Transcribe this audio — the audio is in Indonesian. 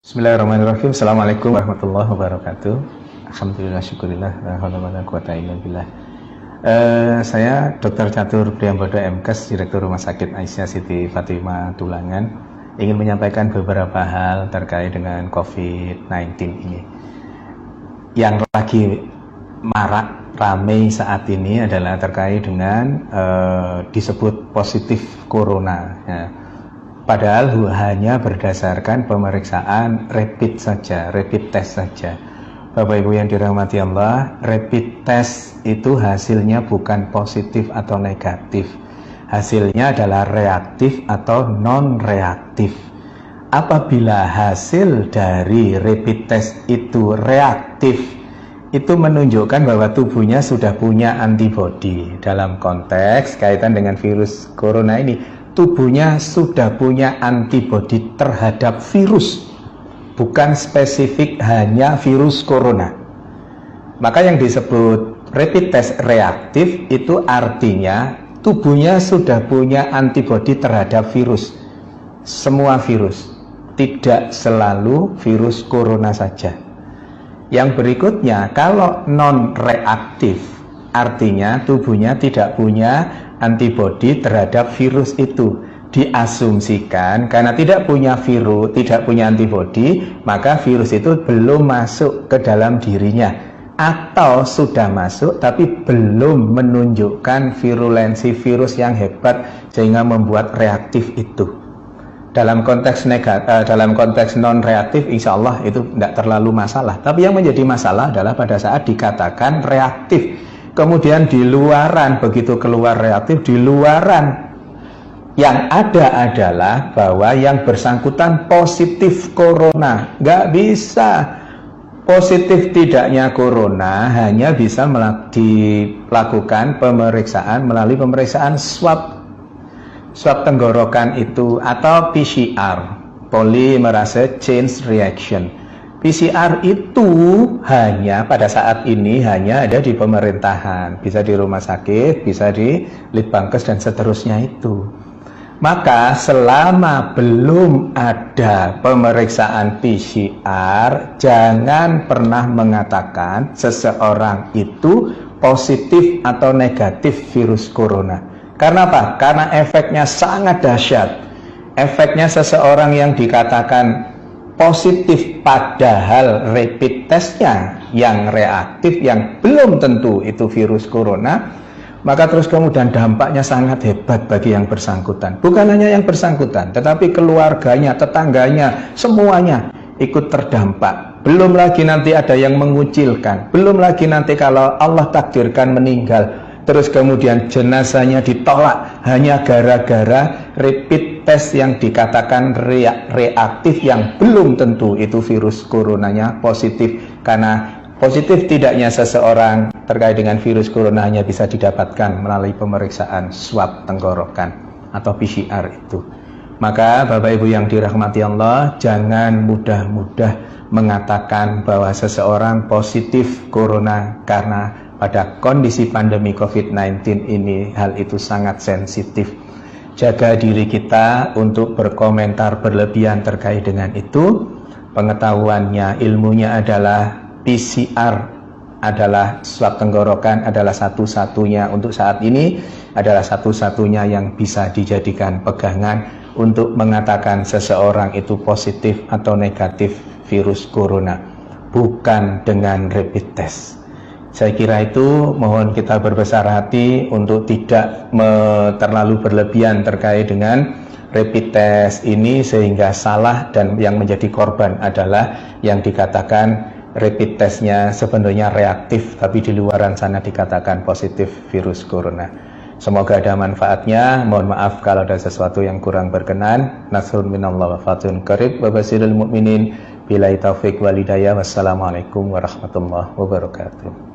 Bismillahirrahmanirrahim. Assalamualaikum warahmatullahi wabarakatuh. Alhamdulillah, syukurillah, la haula wala quwata illa billah. Saya Dr. Catur Priyambodo MKes, Direktur Rumah Sakit Aisyah Siti Fatimah Tulangan, ingin menyampaikan beberapa hal terkait dengan COVID-19 ini. Yang lagi marak ramai saat ini adalah terkait dengan disebut positif corona. Ya. Padahal hanya berdasarkan pemeriksaan rapid saja, rapid test saja. Bapak Ibu yang dirahmati Allah, rapid test itu hasilnya bukan positif atau negatif. Hasilnya adalah reaktif atau non-reaktif. Apabila hasil dari rapid test itu reaktif, itu menunjukkan bahwa tubuhnya sudah punya antibodi. Dalam konteks kaitan dengan virus corona ini, tubuhnya sudah punya antibodi terhadap virus, bukan spesifik hanya virus corona. Maka yang disebut rapid test reaktif itu artinya tubuhnya sudah punya antibodi terhadap virus, semua virus, tidak selalu virus corona saja. Yang berikutnya, kalau non reaktif artinya tubuhnya tidak punya antibodi terhadap virus itu. Diasumsikan karena tidak punya virus, tidak punya antibodi, maka virus itu belum masuk ke dalam dirinya, atau sudah masuk tapi belum menunjukkan virulensi virus yang hebat sehingga membuat reaktif itu. Dalam konteks dalam konteks non reaktif, insya Allah itu tidak terlalu masalah. Tapi yang menjadi masalah adalah pada saat dikatakan reaktif, kemudian di luaran, begitu keluar reaktif, di luaran yang ada adalah bahwa yang bersangkutan positif corona. Nggak bisa. Positif tidaknya corona hanya bisa dilakukan pemeriksaan melalui pemeriksaan swab tenggorokan itu, atau PCR, polymerase chain reaction. PCR itu hanya pada saat ini hanya ada di pemerintahan, bisa di rumah sakit, bisa di Litbangkes dan seterusnya itu. Maka selama belum ada pemeriksaan PCR, jangan pernah mengatakan seseorang itu positif atau negatif virus corona. Karena apa? Karena efeknya sangat dahsyat. Efeknya seseorang yang dikatakan positif padahal rapid testnya yang reaktif, yang belum tentu itu virus corona, maka terus kemudian dampaknya sangat hebat bagi yang bersangkutan. Bukan hanya yang bersangkutan, tetapi keluarganya, tetangganya, semuanya ikut terdampak. Belum lagi nanti ada yang mengucilkan, belum lagi nanti kalau Allah takdirkan meninggal, terus kemudian jenazahnya ditolak hanya gara-gara rapid test yang dikatakan reaktif, yang belum tentu itu virus coronanya positif. Karena positif tidaknya seseorang terkait dengan virus corona hanya bisa didapatkan melalui pemeriksaan swab tenggorokan atau PCR itu. Maka Bapak Ibu yang dirahmati Allah, jangan mudah-mudah mengatakan bahwa seseorang positif corona, karena pada kondisi pandemi COVID-19 ini hal itu sangat sensitif. Jaga diri kita untuk berkomentar berlebihan terkait dengan itu. Pengetahuannya, ilmunya adalah PCR adalah swab tenggorokan, adalah satu-satunya untuk saat ini, adalah satu-satunya yang bisa dijadikan pegangan untuk mengatakan seseorang itu positif atau negatif virus corona, bukan dengan rapid test. Saya kira itu, mohon kita berbesar hati untuk tidak terlalu berlebihan terkait dengan rapid test ini sehingga salah, dan yang menjadi korban adalah yang dikatakan rapid testnya sebenarnya reaktif tapi di luaran sana dikatakan positif virus corona. Semoga ada manfaatnya. Mohon maaf kalau ada sesuatu yang kurang berkenan. Nasrun minallah wa fatun qarib wa basirul mu'minin. Billahi taufiq wal hidayah. Wassalamualaikum warahmatullahi wabarakatuh.